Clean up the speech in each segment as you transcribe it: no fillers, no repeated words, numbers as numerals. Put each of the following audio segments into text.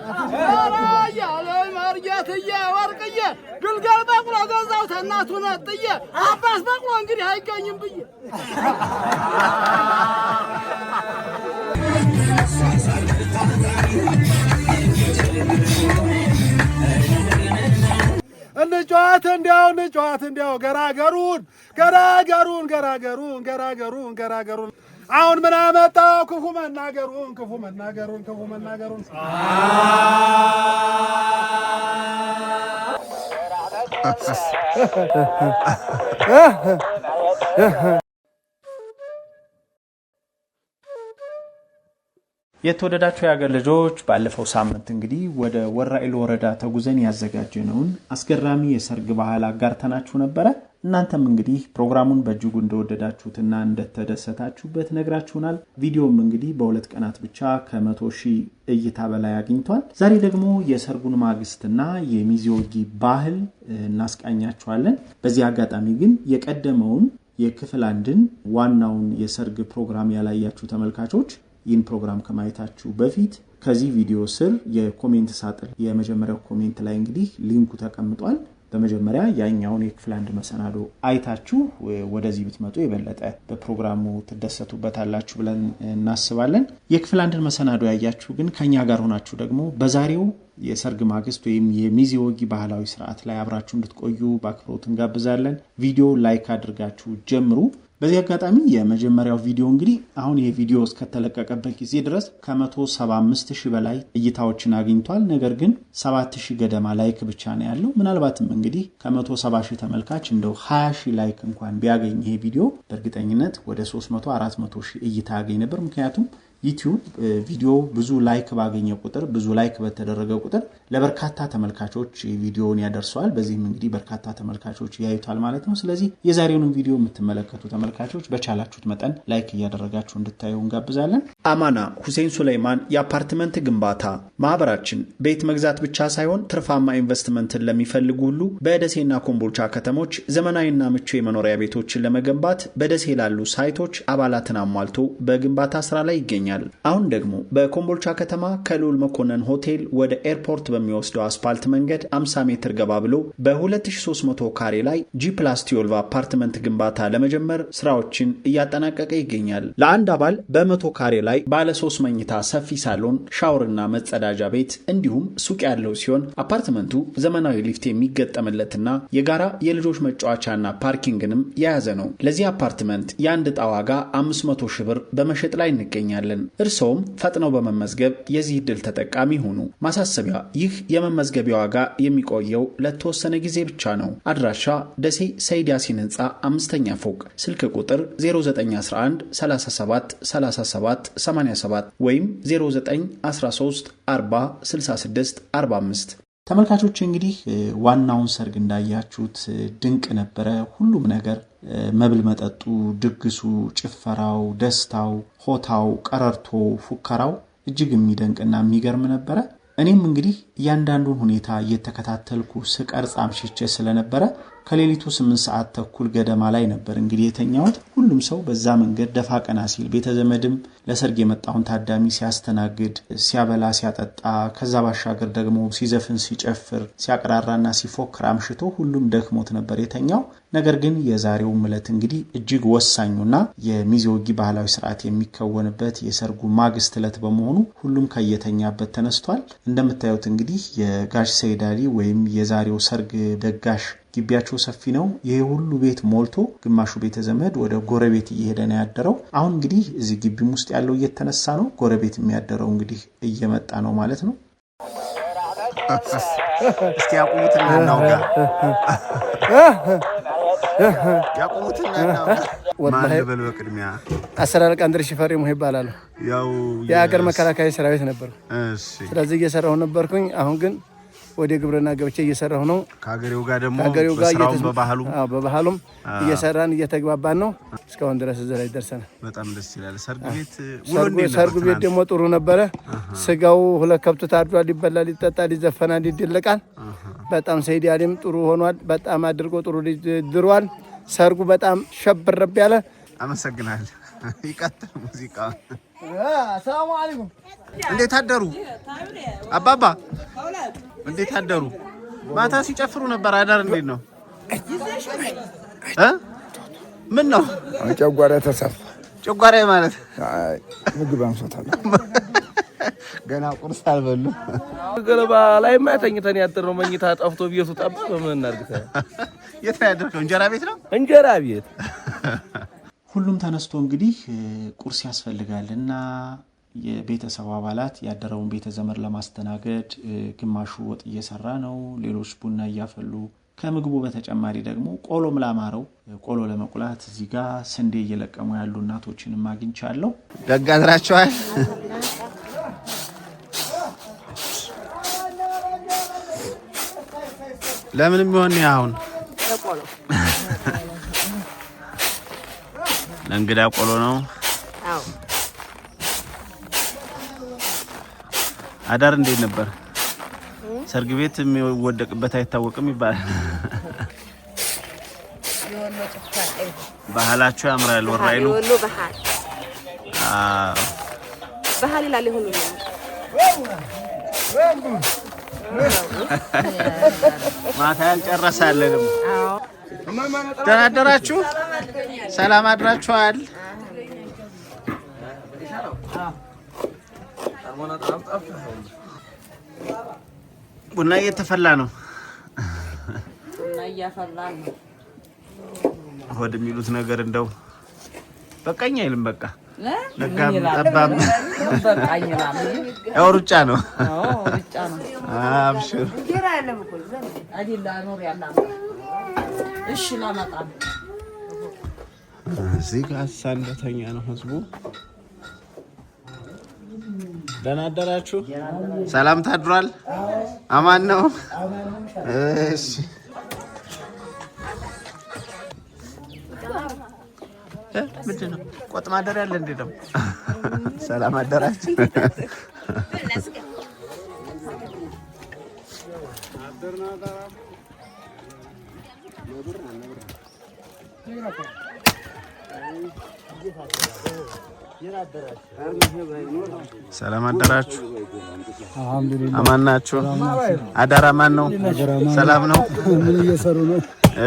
يا مرجتيه ورقيه قلقل بقلو غزاو تناتو نطيه عباس بقلو انغدي هيغانيم بيه እንጫወት እንዲያው ገራገሩን አሁን ምን አመጣው ክፉ መናገሩን የተወደዳችሁ የሀገር ልጆች ባለፈው ሳምንት እንግዲህ ወደ ወራኢሉ ወረዳ ተጉዘን ያዘጋጀነውን አስገራሚ የሰርግ ባህል አጋርተናችሁ ነበር። እናንተም እንግዲህ ፕሮግራሙን በእጅጉ እንደወደዳችሁትና እንደተደሰታችሁበት ነግራችሁናል። ቪዲዮም እንግዲህ በሁለት ቀናት ብቻ ከ100,000 እይታ በላይ አግኝቷል። ዛሬ ደግሞ የሰርጉን ማግስትና የሚዜወጊ ባህል እናስቃኛችኋለን። በዚህ አጋጣሚ ግን የቀደመውን የክፍል አንድን ዋናውን የሰርግ ፕሮግራም ያላያችሁ ተመልካቾች ይህን ፕሮግራም ከማየታችሁ በፊት ከዚህ ቪዲዮ ስር የኮሜንት ሳጥን የመጀመሪያው ኮሜንት ላይ እንግዲህ ሊንኩ ተቀምጧል። በመጀመሪያ ያኛውን የክፍል አንድ መሰናዶ አይታችሁ ወደዚህ ብትመጡ የበለጠ በፕሮግራሙ ትደሰቱበታላችሁ ብለን እናስባለን። የክፍል አንድን መሰናዶ ያያችሁ ግን ከኛ ጋር ሆናችሁ ደግሞ በዛሬው የሰርግ ማግስት ወይም የሚዜወጊ ባህላዊ ስርዓት ላይ አብራችሁ እንድትቆዩ በአክብሮት እንጋብዛለን። ቪዲዮ ላይክ አድርጋችሁ ጀምሩ። በዚህ አጋጣሚ የመጀመሪያው ቪዲዮ እንግዲህ አሁን ይሄ ቪዲዮ እስከተለቀቀበት ጊዜ ድረስ ከ175,000 በላይ እይታዎችን አግኝቷል። ነገር ግን 7,000 ገደማ ላይክ ብቻ ነው ያለው። ምናልባትም እንግዲህ ከ170,000 ተመልካች እንደው 20,000 ላይክ እንኳን ቢያገኝ ይሄ ቪዲዮ በእርግጠኝነት ወደ 300-400,000 እይታ ያገኝ ነበር። ምክንያቱም ዩቲዩብ ቪዲዮ ብዙ ላይክ ባገኘ ቁጥር ብዙ ላይክ በተደረገ ቁጥር ለበርካታ ተመልካቾች ቪዲዮውን ያደርሰዋል። በዚህም እንግዲህ በርካታ ተመልካቾች ያዩታል ማለት ነው። ስለዚህ የዛሬውን ቪዲዮ የምትመለከቱ ተመልካቾች በቻላችሁት መጠን ላይክ እያደረጋችሁ እንድታዩ እንጋብዛለን። አማና ሁሴን ሱሌይማን የአፓርትመንት ግንባታ ማህበራችን ቤት መግዛት ብቻ ሳይሆን ትርፋማ ኢንቨስትመንትን ለሚፈልጉ ሁሉ በደሴና ኮምቦልቻ ከተሞች ዘመናዊና ምቹ የመኖሪያ ቤቶችን ለመገንባት በደሴ ላሉ ሳይቶች አባላትን አሟልቶ በግንባታ ስራ ላይ ይገኛል። አሁን ደግሞ በኮምቦልቻ ከተማ ከልዑል መኮንን ሆቴል ወደ ኤርፖርት በሚወስደው አስፓልት መንገድ 50 ሜትር ገባ ብሎ በ2300 ካሬ ላይ G+12 አፓርትመንት ግንባታ ለመጀመር ስራዎችን እያጠናቀቀ ይገኛል። ለአንድ አባል በ100 ካሬ ላይ ባለ 3 መኝታ ሰፊ ሳሎን፣ ሻወርና መጸዳጃ ቤት እንዲሁም ሱቅ ያለው ሲሆን አፓርትመንቱ ዘመናዊ ሊፍት የሚገጠምለትና የጋራ የልጆች መጫወቻና ፓርኪንግንም የያዘ ነው። ለዚህ አፓርትመንት የአንድ ዕጣ ዋጋ 500,000 ብር በመሸጥ ላይ እንገኛለን። እርሶም ፈጥነው በመመዝገብ የዚህ ዕድል ተጠቃሚ ሆኑ። ማሳሰቢያ፣ ይህ የመመዝገቢያ ዋጋ የሚቆየው ለተወሰነ ጊዜ ብቻ ነው። አድራሻ ደሴ ሰይድ ያሲን ህንፃ 5ኛ ፎቅ፣ ስልክ ቁጥር 0911 37 37 87 ወይም 0913 40 66 45። ተመልካቾች እንግዲህ ዋናውን ሰርግ እንዳያችሁት ድንቅ ነበረ። ሁሉም ነገር መብል መጠጡ፣ ድግሱ፣ ጭፈራው፣ ደስታው፣ ሆታው፣ ቀረርቶ፣ ፉከራው እጅግ የሚደንቅና የሚገርም ነበረ። እኔም እንግዲህ እያንዳንዱን ሁኔታ እየተከታተልኩ ስቀርጽ አምሽቼ ስለነበረ ከሌሊቱ 8 ሰዓት ተኩል ገደማ ላይ ነበር እንግዲህ የተኛሁት። ሁሉም ሰው በዛ መንገድ ደፋ ቀና ሲል፣ ቤተዘመድም ለሰርግ የመጣውን ታዳሚ ሲያስተናግድ፣ ሲያበላ፣ ሲያጠጣ፣ ከዛ ባሻገር ደግሞ ሲዘፍን፣ ሲጨፍር፣ ሲያቀራራና ሲፎክር አምሽቶ ሁሉም ደክሞት ነበር የተኛው። ነገር ግን የዛሬው ዕለት እንግዲህ እጅግ ወሳኙና የሚዜወጊ ባህላዊ ስርዓት የሚከወንበት የሰርጉ ማግስት ዕለት በመሆኑ ሁሉም ከየተኛበት ተነስቷል። እንደምታዩት እንግዲህ የጋሽ ሰይድ አሊ ወይም የዛሬው ሰርግ ደጋሽ ግቢያቸው ሰፊ ነው። ይሄ ሁሉ ቤት ሞልቶ ግማሹ ቤተ ዘመድ ወደ ጎረቤት እየሄደ ነው ያደረው። አሁን እንግዲህ እዚህ ግቢም ውስጥ ያለው እየተነሳ ነው። ጎረቤት የሚያደረው እንግዲህ እየመጣ ነው ማለት ነው። እስቲ ያቁሙትና እናውጋ። ያቁሙትና እናውጋ። ማን ልበል? በቅድሚያ አሰራር ቀንድር ሽፈሪ ሙህ ይባላል። ያው የሀገር መከላከያ ሰራዊት ነበር። እሺ። ስለዚህ እየሰራሁ ነበርኩኝ። አሁን ግን ወደ ግብርና ገብቼ እየሰራሁ ነው። ከሀገሬው ጋር ደግሞ በስራውም በባህሉም እየሰራን እየተግባባን ነው። እስካሁን ድረስ እዚህ ላይ ደርሰናል። በጣም ደስ ይላል። ሰርጉ ቤት ደግሞ ጥሩ ነበረ። ስጋው 2 ከብት ታርዷል፣ ይበላል፣ ይጠጣል፣ ይዘፈናል፣ ይደለቃል። በጣም ሰይድ አሊም ጥሩ ሆኗል። በጣም አድርጎ ጥሩ ድሯል። ሰርጉ በጣም ሸብረብ ያለ። አመሰግናለሁ። ይቀጥል ሙዚቃ ሰላም አለይኩም እንዴት አደሩ አባባ እንዴት አደሩ ማታ ሲጨፍሩ ነበር አዳር እንዴት ነው ምን ነው ጨጓራ ተሰፋ ጨጓራ ማለት ምግብ አንሶታል ገና ቁርስ አልበሉ ገለባ ላይ ማተኝተን ያደረው መኝታ ጠፍቶ ቢየሱ ጠባ በምን እናርግታ የት ያደረው እንጀራ ቤት ነው እንጀራ ቤት ሁሉም ተነስቶ እንግዲህ ቁርስ ያስፈልጋልና የቤተሰብ አባላት ያደረውን ቤተ ዘመድ ለማስተናገድ ግማሹ ወጥ እየሰራ ነው ሌሎች ቡና እያፈሉ ከምግቡ በተጨማሪ ደግሞ ቆሎም ላማረው ቆሎ ለመቁላት እዚህ ጋር ስንዴ እየለቀሙ ያሉ እናቶችንም አግኝቻለሁ ደጋዝራቸዋል ለምንም ይሆን ያሁን ቆሎ ለእንግዳ ቆሎ ነው አዎ አዳር እንዴት ነበር ሰርግ ቤት የሚወደቅበት አይታወቅም ይባላል ባህላችሁ ያምራል ወራይሉ ወሎ ባህል ባህል ይላል ሁሉ ማታ ያልጨረሳለንም አዎ ተናደራችሁ ሰላም አድራችኋል ቡና እየተፈላ ነው ቡና እያፈላ ነው ሆድ የሚሉት ነገር እንደው በቃኝ አይልም በቃ ለጋም ጠባም በቃኝ ይላል ያው ሩጫ ነው አዎ ሩጫ ነው አብሽር ጀራ ያለም እኮ አይደል አኖር ያላ እሺ ላመጣ እዚህ ጋር ሳንደተኛ ነው ህዝቡ ደህና አደራችሁ ሰላም ታድሯል አማን ነው እሺ ምንድነው ቆጥ ማደር ያለ እንዴ ደም ሰላም አደራችሁ ሰላም አደራችሁ አልহামዱሊላህ አማን ናችሁ አዳራ ማን ነው ሰላም ነው ምን እየሰሩ ነው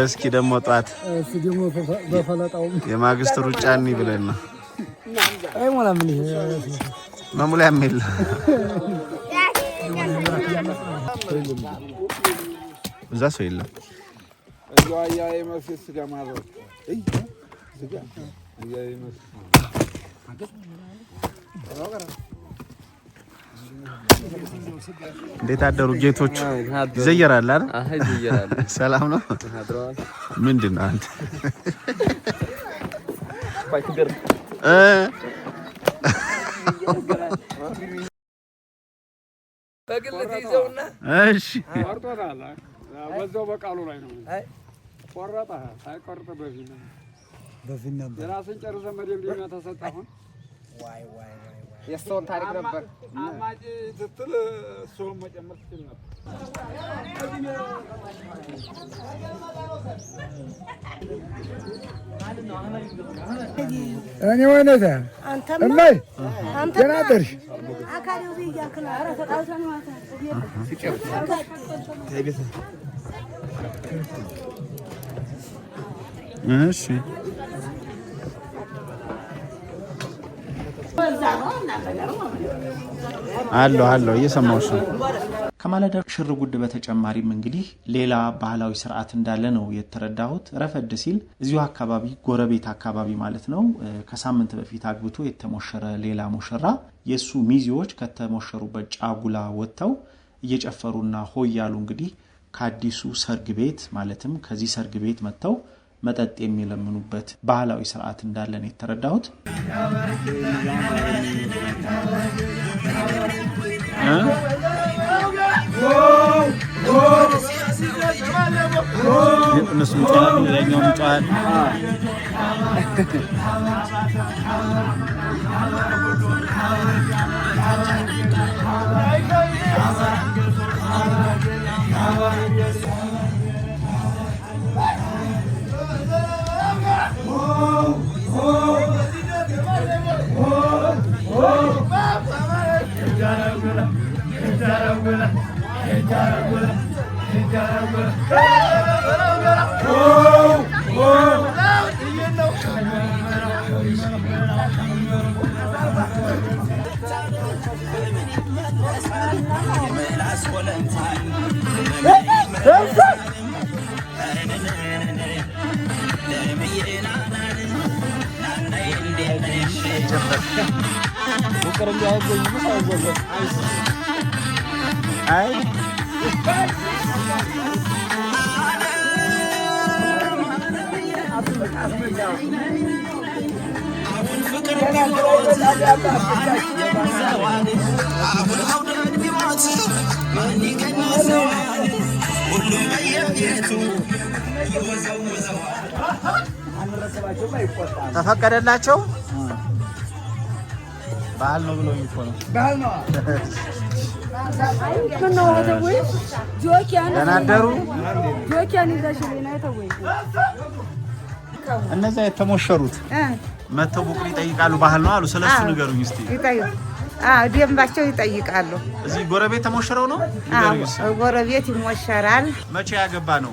እስኪ ደሞ ጧት እስኪ ደሞ በፈለጣው የማግስት ሩጫኒ ብለን ነው አይ ሞላ ምን ማሙላ ያምል እዛ ሰው የለም እዛው አያይ መስስ ገማሮ እይ ዝጋ አያይ መስስ እንዴት አደሩ ጌቶች ይዘየራል አይደል አይ ይዘየራል ሰላም ነው ምንድነው አንተ ባይትገር በግልት ይዘውና እሺ ቆርጦታል በዛው በቃሉ ላይ ነው ቆረጣ ሳይቆርጥ በፊት ነበር የራስን ጨርሰ መደብ ሊና ተሰጣሁን ዋይ የሶን ታሪክ ነበር አማጂ ስትል ሶም መጨመር ትችል ነበር እኔ ወይነታ እማይ ገና አደርሽ አካሪው ቢያክና አረ ተጣውተን ማታ እሺ አሎ እየሰማሁሽ ነው ከማለዳ ሽርጉድ በተጨማሪም እንግዲህ ሌላ ባህላዊ ስርዓት እንዳለ ነው የተረዳሁት ረፈድ ሲል እዚሁ አካባቢ ጎረቤት አካባቢ ማለት ነው ከሳምንት በፊት አግብቶ የተሞሸረ ሌላ ሙሽራ የሱ ሚዜዎች ከተሞሸሩበት ጫጉላ ወጥተው እየጨፈሩና ሆያሉ እንግዲህ ከአዲሱ ሰርግ ቤት ማለትም ከዚህ ሰርግ ቤት መጥተው መጠጥ የሚለምኑበት ባህላዊ ስርዓት እንዳለ ነው የተረዳሁት እነሱ ጫላ ለኛው ጫላ ተፈቀደላቸው ባህል ነው ብሎ ይቆነው ባህል ነው ተናደሩ እነዛ የተሞሸሩት መተው ቡቅሪ ይጠይቃሉ ባህል ነው አሉ ስለሱ ንገሩኝ እስቲ ደምባቸው ይጠይቃሉ እዚህ ጎረቤት ተሞሸረው ነው ጎረቤት ይሞሸራል መቼ ያገባ ነው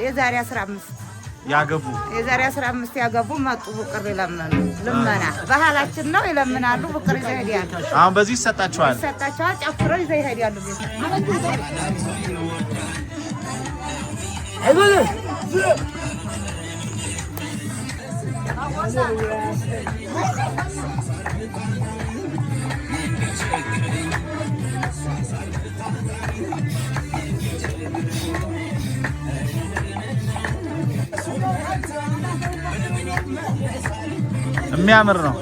የዛሬ 15 ያገቡ የዛሬ 15 ያገቡ መጡ ቡቅሪ ለምናሉ ለምና ባህላችን ነው ይለምናሉ ቡቅሪ ይሄዳሉ አሁን በዚህ ይሰጣቸዋል ጨፍረው ይሄዳሉ የሚያምር ነው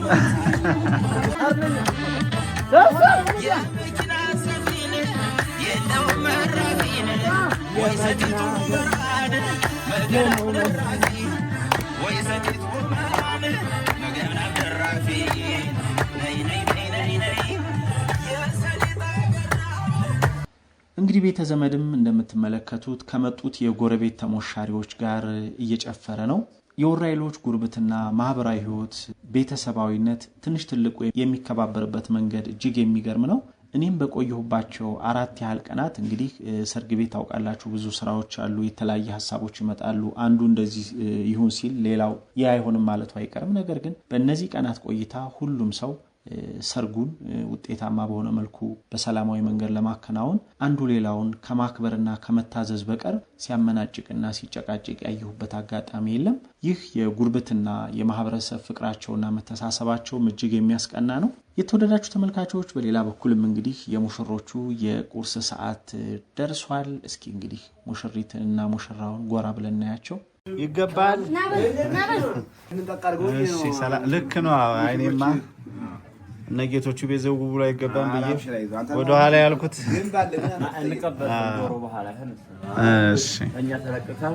እንግዲህ ቤተ ዘመድም እንደምትመለከቱት ከመጡት የጎረቤት ተሞሻሪዎች ጋር እየጨፈረ ነው የወራይሎች ጉርብትና ማህበራዊ ህይወት ቤተሰባዊነት ትንሽ ትልቅ የሚከባበርበት መንገድ እጅግ የሚገርም ነው እኔም በቆየሁባቸው 4 ያህል ቀናት እንግዲህ ሰርግ ቤት ታውቃላችሁ ብዙ ስራዎች አሉ የተለያየ ሐሳቦች ይመጣሉ አንዱ እንደዚህ ይሁን ሲል ሌላው ያ አይሆንም ማለቱ አይቀርም ነገር ግን በእነዚህ ቀናት ቆይታ ሁሉም ሰው ሰርጉን ውጤታማ በሆነ መልኩ በሰላማዊ መንገድ ለማከናወን አንዱ ሌላውን ከማክበርና ከመታዘዝ በቀር ሲያመናጭቅና ሲጨቃጭቅ ያየሁበት አጋጣሚ የለም ይህ የጉርብትና የማህበረሰብ ፍቅራቸውና መተሳሰባቸው እጅግ የሚያስቀና ነው የተወደዳችሁ ተመልካቾች በሌላ በኩልም እንግዲህ የሙሽሮቹ የቁርስ ሰዓት ደርሷል እስኪ እንግዲህ ሙሽሪትና ሙሽራውን ጎራ ብለን እናያቸው ይገባል እሺ ሰላም ልክ ነው አይኔማ ነጌቶቹ ቤዘው ብሎ አይገባም ብዬ ወደ ኋላ ያልኩት እንቀበል ዶሮ በኋላ እሺ እኛ ተለቀቀው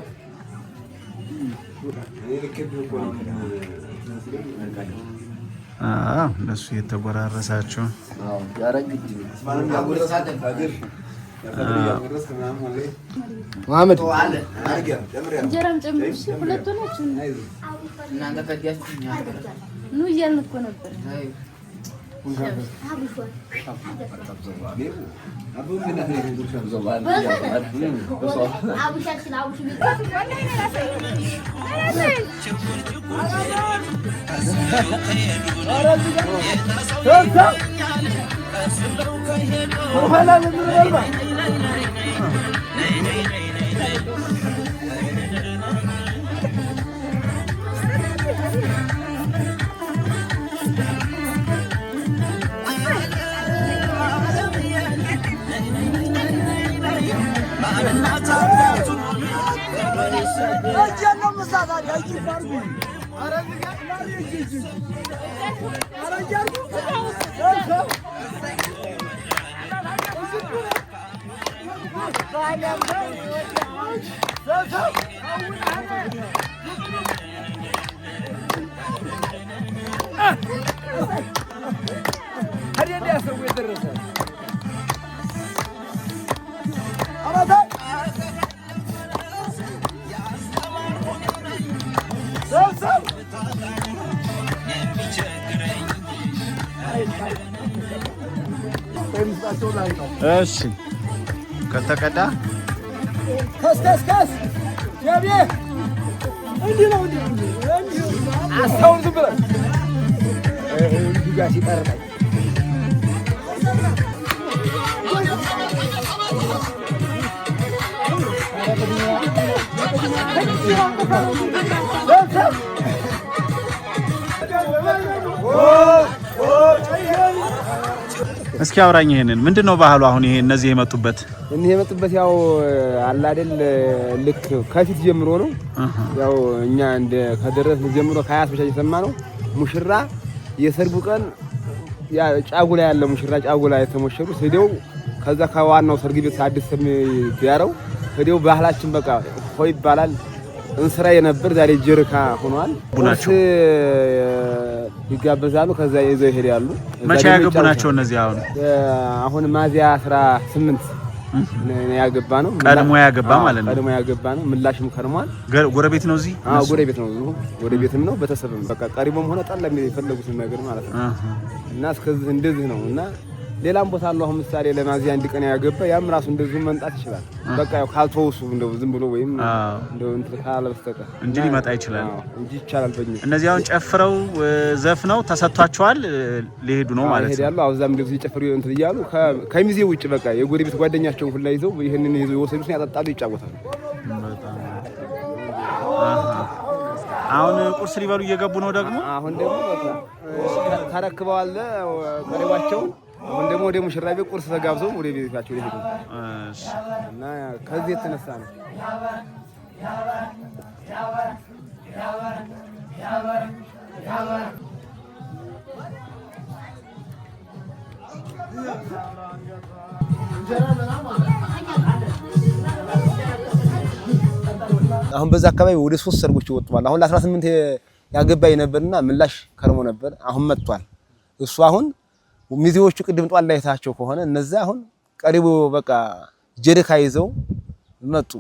ለሱ የተጎራረሳችሁ መሐመድ እንጀራም ጨምርሽ ሁለቱ ናችሁ እናንተ ከዲያችሁኛ ነው እያልን እኮ ነበር እሺ ከተቀዳ ከስ ጀቤ እንዲህ ነው አስተውል ዝም ብለህ እንዲህ ጋር ሲጠርቀኝ እስኪ አውራኝ ይሄንን ምንድነው ባህሉ አሁን ይሄ እነዚህ የመጡበት ያው አላ አይደል ልክ ከፊት ጀምሮ ነው ያው እኛ እንደ ከደረስን ጀምሮ ከያስ ብቻ እየሰማ ነው ሙሽራ የሰርጉ ቀን ያ ጫጉላ ያለ ሙሽራ ጫጉላ የተሞሸሩ ሄደው ከዛ ከዋናው ሰርግ ቤት አዲስ ሰም ያረው ሄደው ባህላችን በቃ ሆይ ይባላል እንስራ የነበር ዛሬ ጀርካ ሆኗል ቁርስ ይጋበዛሉ ከዛ ይዘው ይሄዳሉ መቼ ያገቡ ናቸው እነዚህ አሁን ሚያዝያ 18 ያገባ ነው ቀድሞ ያገባ ማለት ነው ቀድሞ ያገባ ነው ምላሽም ከርሟል ጎረቤት ነው እዚህ ጎረቤት ነው ጎረቤትም ነው በተሰበም በቃ ቀሪቦም ሆነ ጣላ የሚፈልጉት ነገር ማለት ነው እና እስከዚህ እንደዚህ ነው እና ሌላም ቦታ አለው አሁን ምሳሌ ለማዚያ አንድ ቀን ያገባ ያም ራሱ እንደዚህ መንጣት ይችላል በቃ ያው ካልተወሱ እንደው ዝም ብሎ ወይም እንደው እንትን ካለ በስተቀር እንጂ ሊመጣ ይችላል እንጂ ይቻላል በእኛ እነዚህ አሁን ጨፍረው ዘፍነው ተሰጥቷቸዋል ሊሄዱ ነው ማለት ነው ሄዳሉ አውዛም እንደዚህ ጨፍሩ እንትን ይያሉ ከሚዜ ውጭ በቃ የጎረቤት ጓደኛቸው ሁሉ ይዘው ይሄንን ይዘው ወሰዱት ያጣጣሉ ይጫወታሉ አሁን ቁርስ ሊበሉ እየገቡ ነው ደግሞ አሁን ደግሞ በቃ ተረክበዋል ቀሪባቸው አሁን ደግሞ ወደ ሙሽራ ቤት ቁርስ ተጋብዘው ወደ ቤታቸው ሊሄዱ እና ከዚህ የተነሳ ነው አሁን በዛ አካባቢ ወደ 3 ሰርጎች ይወጣዋል አሁን ለ18 ያገባይ ነበርና ምላሽ ከርሞ ነበር አሁን መጥቷል እሱ አሁን ሚዜዎቹ ቅድም ጧል ላይ ታቸው ከሆነ እነዛ አሁን ቀሪቦ በቃ ጀርካ ይዘው መጡ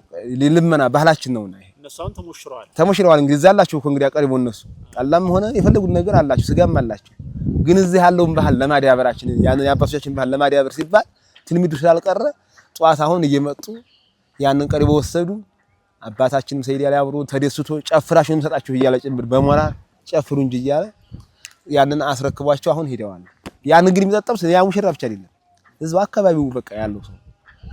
ልመና ባህላችን ነውና እነሱን ተሞሽረዋል እንግዲህ ዛላችሁ እኮ እንግዲህ ቀሪቦ እነሱ ጣላም ሆነ የፈለጉት ነገር አላችሁ ስጋም አላችሁ ግን እዚህ ያለውን ባህል ለማዳበራችን ያን ያባሶቻችን ባህል ለማዳበር ሲባል ትልሚዱ ስላልቀረ ጧት አሁን እየመጡ ያንን ቀሪቦ ወሰዱ አባታችንም ሰይድ ያለ አብሮ ተደስቶ ጨፍራሽንም ሰጣችሁ እያለ ጭምር በሞራ ጨፍሩ እንጂ እያለ ያንን አስረክቧቸው አሁን ሄደዋል ያን እንግዲህ የሚጠጣው ያ ሙሽራ ብቻ አይደለም እዛው አካባቢው በቃ ያለው ሰው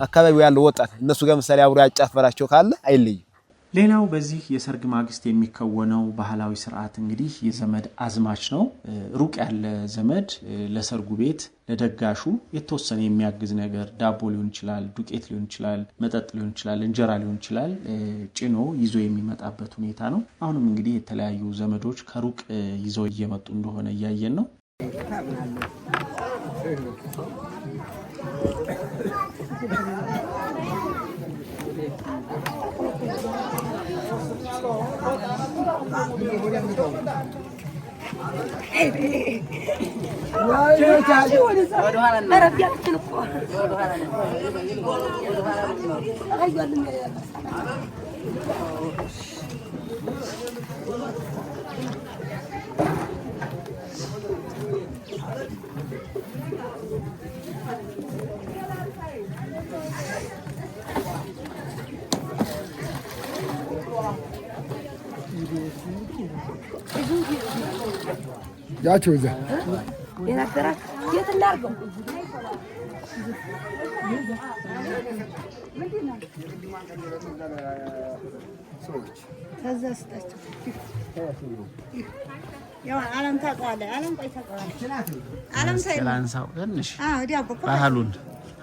አካባቢው ያለው ወጣት እነሱ ጋር ምሳሌ አብሮ ያጫፈራቸው ካለ አይለይም ሌላው በዚህ የሰርግ ማግስት የሚከወነው ባህላዊ ስርዓት እንግዲህ የዘመድ አዝማች ነው ሩቅ ያለ ዘመድ ለሰርጉ ቤት ለደጋሹ የተወሰነ የሚያግዝ ነገር ዳቦ ሊሆን ይችላል ዱቄት ሊሆን ይችላል መጠጥ ሊሆን ይችላል እንጀራ ሊሆን ይችላል ጭኖ ይዞ የሚመጣበት ሁኔታ ነው አሁንም እንግዲህ የተለያዩ ዘመዶች ከሩቅ ይዘው እየመጡ እንደሆነ ያያየን ነው ያቸው እዛ የናገራ የት እናርገው ከዛ ስጣቸው ያው ዓለም ታውቀዋለህ ዓለም ቆይ ታውቀዋለህ ዓለም ሰላንሳው እንሽ ዲያቦ ባህሉን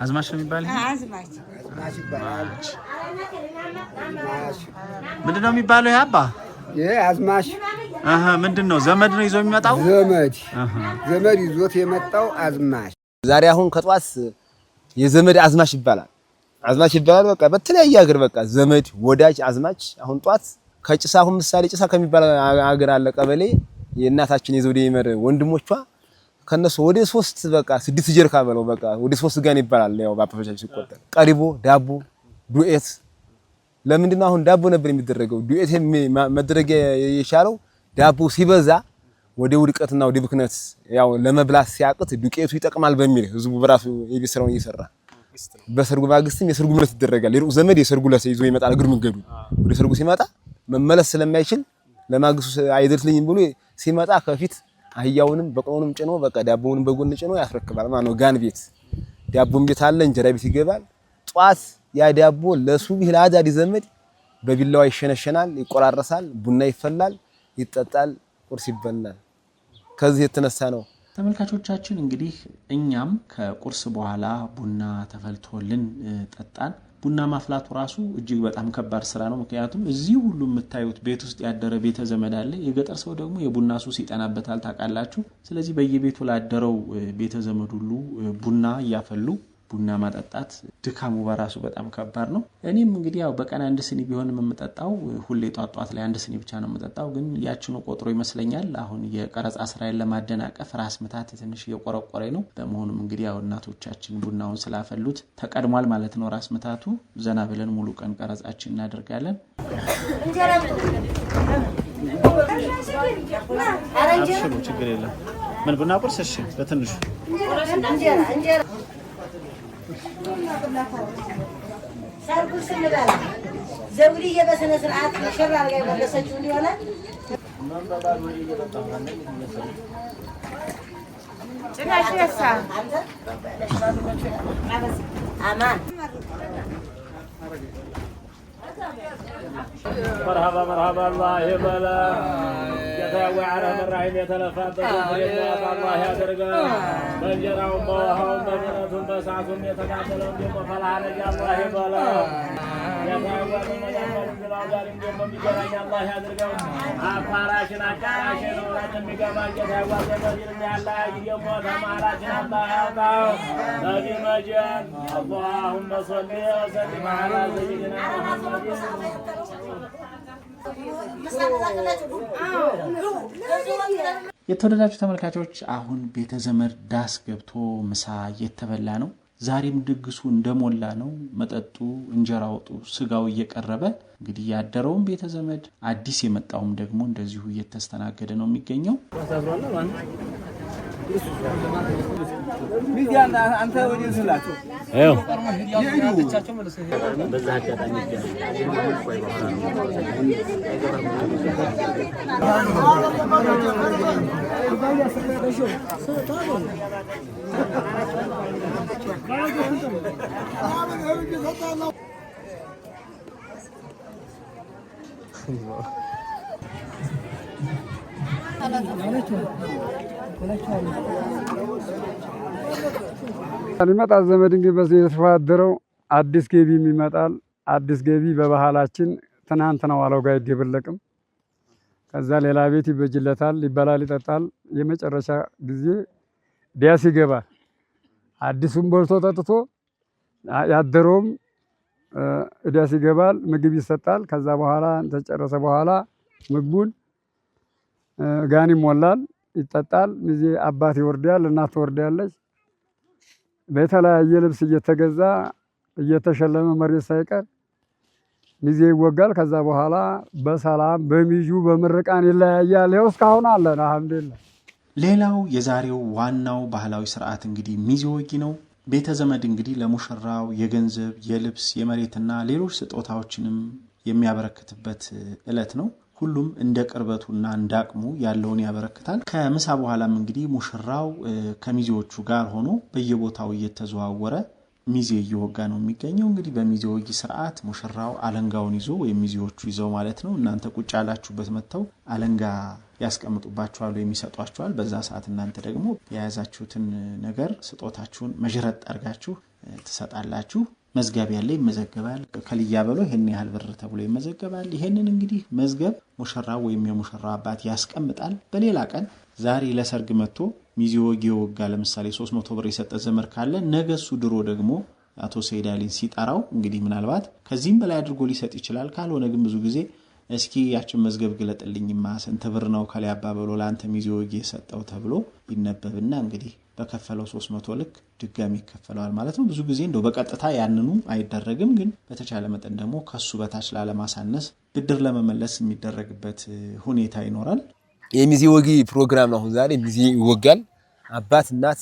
አዝማች ነው የሚባል አዝማች ይባላል ምንድነው የሚባለው ያባ አዝማች ምንድነው ዘመድ ነው ይዞ የሚመጣው ዘመድ ይዞት የመጣው አዝማች ዛሬ አሁን ከጧት የዘመድ አዝማች ይባላል በቃ በተለያየ ሀገር በቃ ዘመድ ወዳጅ አዝማች አሁን ጧት ከጭሳ አሁን ምሳሌ ጭሳ ከሚባል ሀገር አለ ቀበሌ የእናታችን የዘውዴ ይመር ወንድሞቿ ከነሱ ወደ 3 በቃ 6 ጀርካ በለው በቃ ወደ 3 ጋን ይባላል ያው ባፓቻችን ሲቆጠር ቀሪቦ ዳቦ ዱኤት ለምንድነው አሁን ዳቦ ነበር የሚደረገው ዱኤት መደረግ የቻለው ዳቦ ሲበዛ ወደ ውድቀትና ወደ ብክነት ያው ለመብላት ሲያቅት ዱቄቱ ይጠቅማል በሚል ህዝቡ በራሱ የቤት ስራውን እየሰራ በሰርጉ ማግስትም የሰርጉ ምለት ይደረጋል። የሩቅ ዘመድ የሰርጉ ለሰ ይዞ ይመጣል። እግር መንገዱ ወደ ሰርጉ ሲመጣ መመለስ ስለማይችል ለማግስቱ አይደርስልኝም ብሎ ሲመጣ ከፊት አህያውንም በቀውንም ጭኖ በቃ ዳቦውንም በጎን ጭኖ ያስረክባል ማለት ነው። ጋን ቤት ዳቦም ቤት አለ፣ እንጀራ ቤት ይገባል። ጧት ያ ዳቦ ለሱብህ ለአዳዲ ዘመድ በቢላዋ ይሸነሸናል፣ ይቆራረሳል፣ ቡና ይፈላል፣ ይጠጣል፣ ቁርስ ይበላል። ከዚህ የተነሳ ነው ተመልካቾቻችን እንግዲህ እኛም ከቁርስ በኋላ ቡና ተፈልቶልን ጠጣን። ቡና ማፍላቱ ራሱ እጅግ በጣም ከባድ ስራ ነው። ምክንያቱም እዚህ ሁሉ የምታዩት ቤት ውስጥ ያደረ ቤተ ዘመድ አለ። የገጠር ሰው ደግሞ የቡና ሱስ ይጠናበታል ታውቃላችሁ። ስለዚህ በየቤቱ ላደረው ቤተ ዘመድ ሁሉ ቡና እያፈሉ ቡና ማጠጣት ድካሙ በራሱ በጣም ከባድ ነው። እኔም እንግዲህ ያው በቀን አንድ ስኒ ቢሆን የምጠጣው ሁሌ ጧት ላይ አንድ ስኒ ብቻ ነው የምጠጣው። ግን ያችኑ ቆጥሮ ይመስለኛል አሁን የቀረጻ ስራዬን ለማደናቀፍ ራስ ምታት ትንሽ እየቆረቆረኝ ነው። በመሆኑም እንግዲህ ያው እናቶቻችን ቡናውን ስላፈሉት ተቀድሟል ማለት ነው ራስ ምታቱ። ዘና ብለን ሙሉ ቀን ቀረጻችን እናደርጋለን። አብሽሩ ችግር የለም። ምን ቡና ቁርስ? እሺ በትንሹ ሰርጉ ስንበላ ዘውዲዬ በስነ ስርዓት ሽራ አርጋ የመለሰችው እንዲሆነ ጭናሽ ያሳ አማን مرحبا مرحبا الله يبلا يتاوي على الرحيم يتلفات الله يدرقا بنجرهم بوهم بجنتهم بسعتهم يتقاتلون بهم فالعرج الله يبلا يتاوي المجال بالعجال بهم بجرين الله يدرقا أفاراشنا أكاراشنا ولكن بقبال يتاوي بجرين الله يجيب وثم عراشنا الله يبلا نبي مجال اللهم صل وسلم على سيدنا محمد የተወደዳችሁ ተመልካቾች አሁን ቤተ ዘመድ ዳስ ገብቶ ምሳ እየተበላ ነው። ዛሬም ድግሱ እንደሞላ ነው። መጠጡ፣ እንጀራ ወጡ፣ ስጋው እየቀረበ እንግዲህ ያደረውም ቤተ ዘመድ አዲስ የመጣውም ደግሞ እንደዚሁ እየተስተናገደ ነው የሚገኘው። አንተ ወዲህ ስላችሁ በዛ አጋጣሚ ሊመጣ ዘመድ እንግዲህ በዚህ የተፈዋደረው አዲስ ገቢም ይመጣል። አዲስ ገቢ በባህላችን ትናንት ነው ዋለው ጋር ይደብለቅም ከዛ ሌላ ቤት ይበጅለታል፣ ይበላል፣ ይጠጣል። የመጨረሻ ጊዜ ዲያስ ይገባል። አዲሱም በልቶ ጠጥቶ ያደረውም ዲያስ ይገባል፣ ምግብ ይሰጣል። ከዛ በኋላ ተጨረሰ በኋላ ምግቡን ጋን ይሞላል፣ ይጠጣል። ሚዜ አባት ይወርዳል፣ እናት ትወርዳለች። በተለያየ ልብስ እየተገዛ እየተሸለመ መሬት ሳይቀር ሚዜ ይወጋል። ከዛ በኋላ በሰላም በሚጁ በምርቃን ይለያያል። ይኸው እስካሁን አለን አልሐምዱሊላህ። ሌላው የዛሬው ዋናው ባህላዊ ስርዓት እንግዲህ ሚዜ ወጊ ነው። ቤተ ዘመድ እንግዲህ ለሙሽራው የገንዘብ፣ የልብስ፣ የመሬትና ሌሎች ስጦታዎችንም የሚያበረክትበት ዕለት ነው። ሁሉም እንደ ቅርበቱና እንደ አቅሙ ያለውን ያበረክታል። ከምሳ በኋላም እንግዲህ ሙሽራው ከሚዜዎቹ ጋር ሆኖ በየቦታው እየተዘዋወረ ሚዜ እየወጋ ነው የሚገኘው። እንግዲህ በሚዜ ወጊ ስርዓት ሙሽራው አለንጋውን ይዞ ወይም ሚዜዎቹ ይዘው ማለት ነው እናንተ ቁጭ ያላችሁበት መጥተው አለንጋ ያስቀምጡባችኋል ወይም ይሰጧችኋል። በዛ ሰዓት እናንተ ደግሞ የያዛችሁትን ነገር ስጦታችሁን መጅረጥ አድርጋችሁ ትሰጣላችሁ። መዝገብ ያለ ይመዘገባል። ከልያ በለው ይሄን ያህል ብር ተብሎ ይመዘገባል። ይሄንን እንግዲህ መዝገብ ሙሽራው ወይም የሙሽራው አባት ያስቀምጣል። በሌላ ቀን ዛሬ ለሰርግ መጥቶ ሚዜ ወጊ ወጋ ለምሳሌ 300 ብር የሰጠ ዘመር ካለ ነገሱ ድሮ ደግሞ አቶ ሰይድ አሊን ሲጣራው እንግዲህ ምናልባት ከዚህም በላይ አድርጎ ሊሰጥ ይችላል። ካልሆነ ግን ብዙ ጊዜ እስኪ ያችን መዝገብ ግለጥልኝማ ስንት ብር ነው ከላይ አባበሎ ለአንተ ሚዜ ወጊ የሰጠው ተብሎ ይነበብና እንግዲህ በከፈለው 300 ልክ ድጋሚ ይከፈለዋል ማለት ነው። ብዙ ጊዜ እንደው በቀጥታ ያንኑ አይደረግም፣ ግን በተቻለ መጠን ደግሞ ከሱ በታች ላለማሳነስ ብድር ለመመለስ የሚደረግበት ሁኔታ ይኖራል። የሚዜ ወጊ ፕሮግራም ነው። አሁን ዛሬ ሚዜ ይወጋል። አባት እናት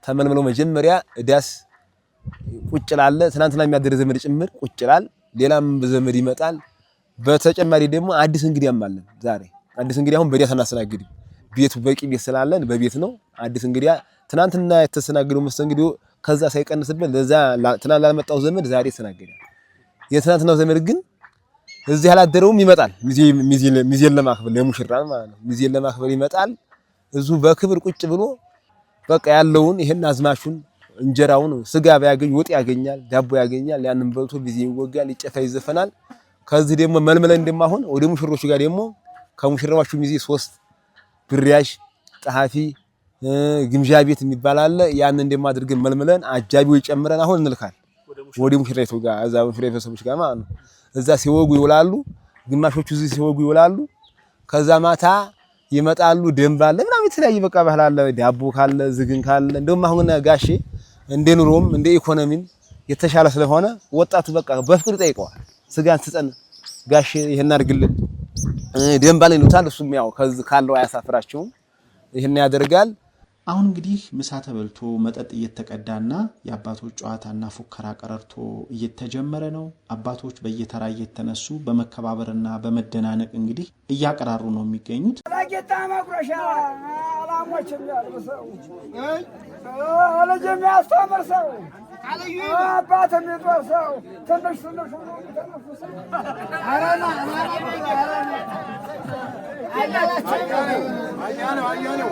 ተመልምለው መጀመሪያ ዳስ ቁጭ ላለ ትናንትና የሚያደረ ዘመድ ጭምር ቁጭ ላል ሌላም ዘመድ ይመጣል። በተጨማሪ ደግሞ አዲስ እንግዲያም አለን ዛሬ አዲስ እንግዲህ አሁን በዲያ ተናስተናግድ ቤቱ በቂ ቤት ስላለን በቤት ነው። አዲስ እንግዲያ ትናንትና የተሰናገደው መስተንግዶ ከዛ ሳይቀንስበት ለዛ ትናንት ላልመጣው ዘመድ ዛሬ ተሰናገደ። የትናንትናው ዘመድ ግን እዚህ ያላደረውም ይመጣል ሚዜን ለማክበር ለሙሽራን ማለት ነው። ሚዜን ለማክበር ይመጣል። እዙ በክብር ቁጭ ብሎ በቃ ያለውን ይሄን አዝማሹን እንጀራውን ስጋ ባያገኝ ወጥ ያገኛል፣ ዳቦ ያገኛል። ያንን በልቶ ሚዜ ይወጋል፣ ይጨፋ ይዘፈናል። ከዚህ ደግሞ መልመለን እንደማሆን ወደ ሙሽሮቹ ጋር ደግሞ ከሙሽራዎቹ ሚዜ 3 ብሪያሽ ጣሃፊ ግምጃ ቤት የሚባል አለ። ያን እንደማድርገን መልመለን አጃቢው ይጨምረን አሁን እንልካል ወደ ሙሽራይቱ ጋር እዛ ሙሽራይቱ ሰዎች ጋር ማለት ነው። እዛ ሲወጉ ይውላሉ። ግማሾቹ እዚህ ሲወጉ ይውላሉ። ከዛ ማታ ይመጣሉ። ደንብ አለ ምናምን የተለያየ በቃ ባህል አለ። ዳቦ ካለ ዝግን ካለ እንደውም አሁን ጋሼ እንደ ኑሮም እንደ ኢኮኖሚም የተሻለ ስለሆነ ወጣቱ በቃ በፍቅር ጠይቀዋል። ስጋን ስጠን ጋሼ ይሄን አድርግልን ደንብ አለ ይሉታል። እሱም ያው ከዚህ ካለው አያሳፍራቸውም ይሄን ያደርጋል። አሁን እንግዲህ ምሳ ተበልቶ መጠጥ እየተቀዳና የአባቶች ጨዋታና ፉከራ ቀረርቶ እየተጀመረ ነው። አባቶች በየተራ እየተነሱ በመከባበርና በመደናነቅ እንግዲህ እያቀራሩ ነው የሚገኙት። ለጌታ መቁረሻ አላሞችም ያልብሰው ልጅም ያስተምር ሰው አባትም ይጦር ሰው ትንሽ ትንሽ ነው ተነፍሰው አራና አያለው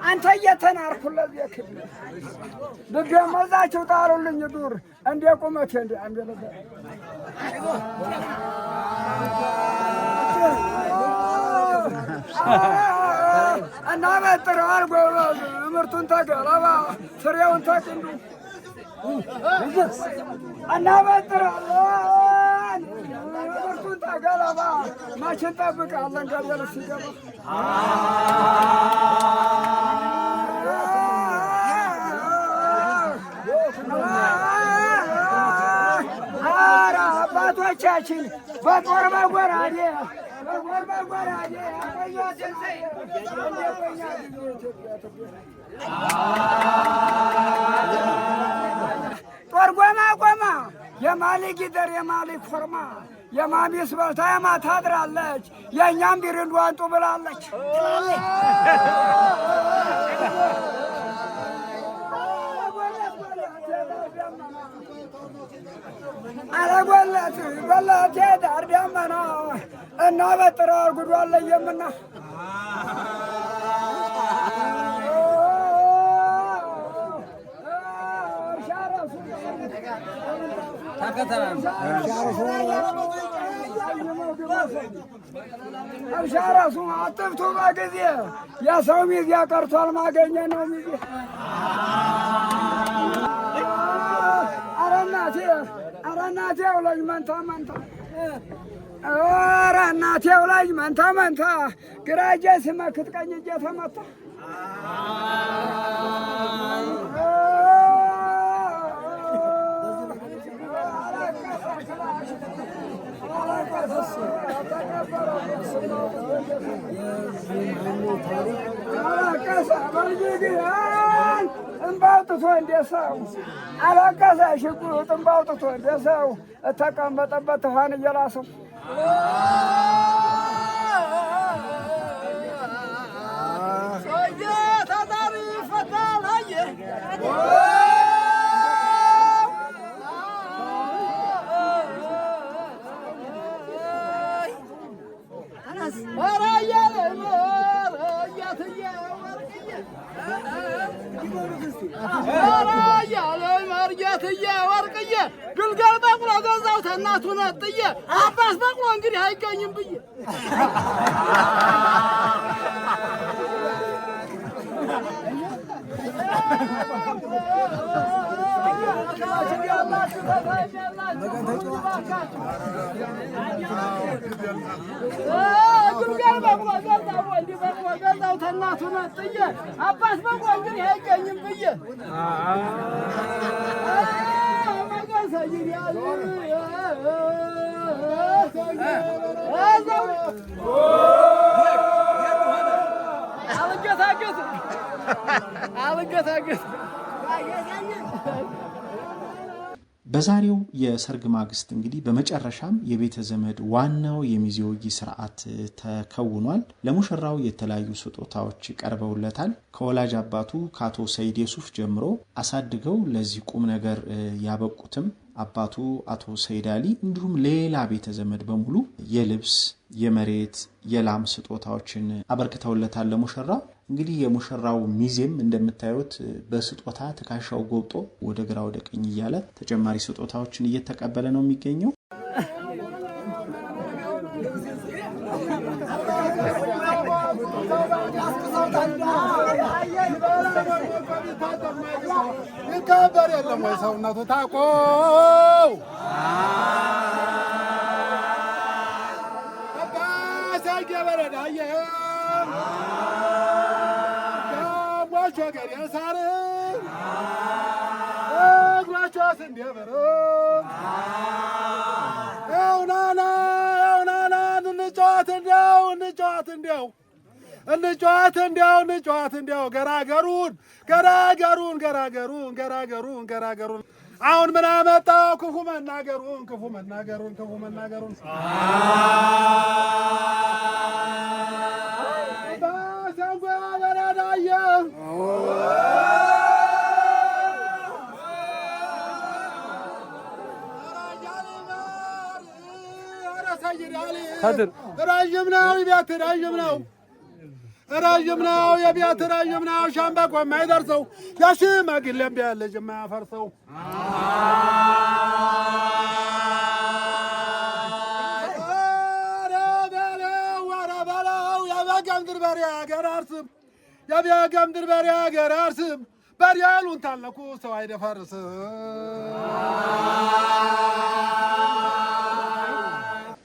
አንተ እየተናርኩለት የክብር ብገመዛችሁ ጣሉልኝ ዱር እንደ ቁመቴ እንደ አንደለበ እና በጥረው አርጎ ምርቱን ተገለባ ፍሬውን ተቅንዱ እና በጥረው ምርቱን ተገለባ ማችን ጠብቃለን ገበረ ሲገባ አራ አባቶቻችን በጦር በጎራዴ ጦር ጎማ ጎማ የማሊ ጊደር የማሊ ኮርማ የማሚስ በልታ የማታድራለች የእኛም ቢርንዱ አንጡ ብላለች። አለጎለት በላቴ ዳር ደመና እና በጥራ ጉዷን ለየምና እርሻ ራሱ አጥብቶ በጊዜ የሰው ሚዜ ቀርቷል ማገኘ ነው ሚዜ ኧረ እናቴው ልጅ መንታ መንታ ኧረ እናቴው ልጅ መንታ መንታ ግራ እጄ ስመክት ቀኝ እጄ ተመታ አለቀሰ በልጅግያን እምባውጥቶ እንደሰው አለቀሰ ሽጉጥ እምባውጥቶ እንደሰው ተቀመጠበት ውሃን እየላሰው ተጣሪ ይፈታል አየህ መርጌትዬ ወርቅዬ ግልገል በቅሎ ገዛው ተናቱ ነጥዬ አባስ በቅሎ እንግዲህ አይገኝም ብዬ በዛሬው የሰርግ ማግስት እንግዲህ በመጨረሻም የቤተ ዘመድ ዋናው የሚዜውጊ ስርዓት ተከውኗል። ለሙሽራው የተለያዩ ስጦታዎች ቀርበውለታል። ከወላጅ አባቱ ከአቶ ሰይድ የሱፍ ጀምሮ አሳድገው ለዚህ ቁም ነገር ያበቁትም አባቱ አቶ ሰይድ አሊ እንዲሁም ሌላ ቤተ ዘመድ በሙሉ የልብስ፣ የመሬት፣ የላም ስጦታዎችን አበርክተውለታል ለሙሽራው። እንግዲህ የሙሽራው ሚዜም እንደምታዩት በስጦታ ተካሻው ጎብጦ ወደ ግራ ወደ ቀኝ እያለ ተጨማሪ ስጦታዎችን እየተቀበለ ነው የሚገኘው። ይከበር የለም ወይ ሰውነቱ ታቆ አባሳይ ገበረዳየ ጓቾ ገሬ ሳር ጓቾ ስንዴበር ኤውናና እንጫወት እንዲያው ገራገሩን አሁን ምን አመጣው? ክፉ መናገሩን ባሰንጎ በረዳየ ረዥም ነው የቤት ረዥም ነው ሻምበቆ የማይደርሰው ያሽማግሌም ቢያለ ልጅ የማያፈርሰው ኧረ በለው የበገምድር በሬ አገር አርስም በሬሉን ታለኩ ሰው አይደፈርስም።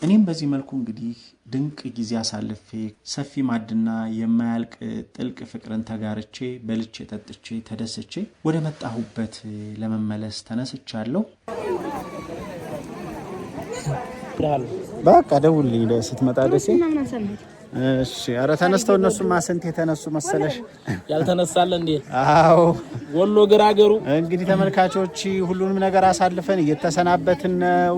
እኔም በዚህ መልኩ እንግዲህ ድንቅ ጊዜ አሳልፌ ሰፊ ማድና የማያልቅ ጥልቅ ፍቅርን ተጋርቼ በልቼ ጠጥቼ ተደስቼ ወደ መጣሁበት ለመመለስ ተነስቻለሁ። በቃ ደውልልኝ ስትመጣ ደሴ። እሺ ኧረ ተነስተው እነሱማ ስንት የተነሱ መሰለሽ። ያልተነሳለ እንዴ? አዎ ወሎ ገራገሩ። እንግዲህ ተመልካቾች ሁሉንም ነገር አሳልፈን እየተሰናበትን ነው።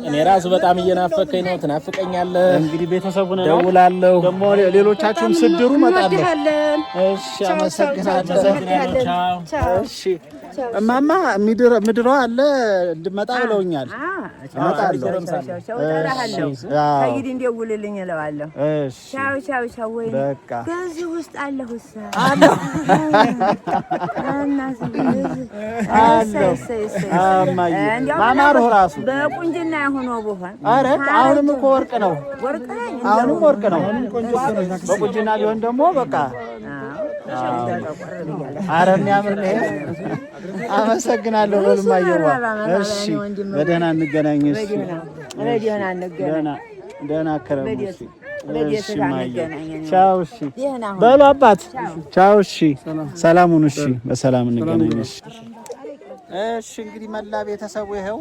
እኔ ራሱ በጣም እየናፈቀኝ ነው። ትናፍቀኛለህ። እንግዲህ ቤተሰቡ ነው ደውላለሁ። ደግሞ ሌሎቻችሁም ስድሩ መጣለሁ። እሺ አመሰግናለሁ። እሺ እማማ ምድሯ አለ እንድመጣ ብለውኛል። እመጣለሁ። ከጊዜ እንደውልልኝ እለዋለሁ። ቻው ወይ ከዚህ ውስጥ አለሁሳ ማማሩ ራሱ በቁንጅና የሆነው በኋላ አረ አሁንም እኮ ወርቅ ነው። አሁንም ወርቅ ነው። በቁንጅና ቢሆን ደግሞ በቃ አረ የሚያምር ነው። አመሰግናለሁ። ወልማየዋ እሺ፣ በደህና እንገናኝ። እሺ፣ ደህና ከረሙ። እሺ፣ ቻው። እሺ በሉ አባት፣ ቻው። እሺ፣ ሰላም ሁኑ። እሺ፣ በሰላም እንገናኝ። እሺ፣ እንግዲህ መላ ቤተሰቡ ይሄው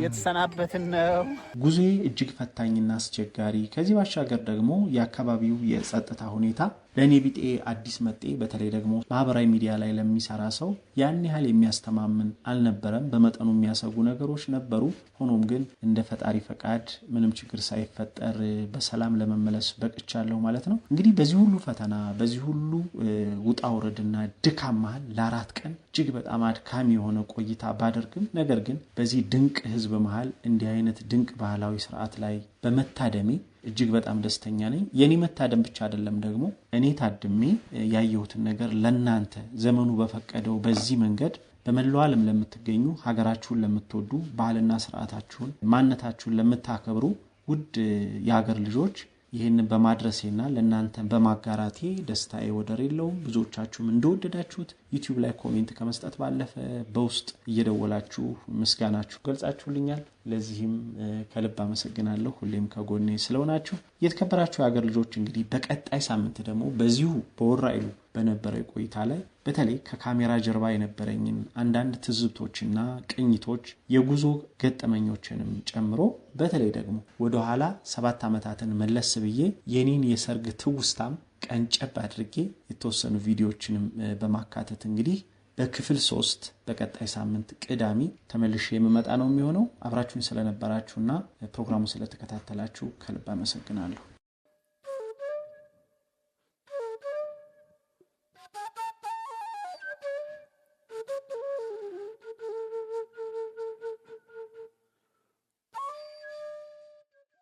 የተሰናበትን ነው። ጉዞዬ እጅግ ፈታኝና አስቸጋሪ፣ ከዚህ ባሻገር ደግሞ የአካባቢው የጸጥታ ሁኔታ ለኔ ቢጤ አዲስ መጤ በተለይ ደግሞ ማህበራዊ ሚዲያ ላይ ለሚሰራ ሰው ያን ያህል የሚያስተማምን አልነበረም። በመጠኑ የሚያሰጉ ነገሮች ነበሩ። ሆኖም ግን እንደ ፈጣሪ ፈቃድ ምንም ችግር ሳይፈጠር በሰላም ለመመለስ በቅቻለሁ ማለት ነው። እንግዲህ በዚህ ሁሉ ፈተና በዚህ ሁሉ ውጣ ውረድና ድካም መሃል ለ4 ቀን እጅግ በጣም አድካሚ የሆነ ቆይታ ባደርግም ነገር ግን በዚህ ድንቅ ህዝብ መሃል እንዲህ አይነት ድንቅ ባህላዊ ስርዓት ላይ በመታደሜ እጅግ በጣም ደስተኛ ነኝ። የኔ መታደም ብቻ አይደለም ደግሞ እኔ ታድሜ ያየሁትን ነገር ለናንተ ዘመኑ በፈቀደው በዚህ መንገድ በመላው ዓለም ለምትገኙ ሀገራችሁን ለምትወዱ ባህልና ስርዓታችሁን ማንነታችሁን ለምታከብሩ ውድ የሀገር ልጆች ይህንን በማድረሴና ለእናንተ በማጋራቴ ደስታዬ ወደር የለውም። ብዙዎቻችሁም እንደወደዳችሁት ዩቲዩብ ላይ ኮሜንት ከመስጠት ባለፈ በውስጥ እየደወላችሁ ምስጋናችሁ ገልጻችሁልኛል። ለዚህም ከልብ አመሰግናለሁ። ሁሌም ከጎኔ ስለሆናችሁ የተከበራችሁ የሀገር ልጆች እንግዲህ በቀጣይ ሳምንት ደግሞ በዚሁ በወራኢሉ በነበረው ቆይታ ላይ በተለይ ከካሜራ ጀርባ የነበረኝን አንዳንድ ትዝብቶችና ቅኝቶች የጉዞ ገጠመኞችንም ጨምሮ በተለይ ደግሞ ወደ ኋላ 7 ዓመታትን መለስ ብዬ የኔን የሰርግ ትውስታም ቀንጨብ አድርጌ የተወሰኑ ቪዲዮዎችንም በማካተት እንግዲህ በክፍል 3 በቀጣይ ሳምንት ቅዳሜ ተመልሼ የምመጣ ነው የሚሆነው። አብራችሁን ስለነበራችሁና ፕሮግራሙን ስለተከታተላችሁ ከልብ አመሰግናለሁ።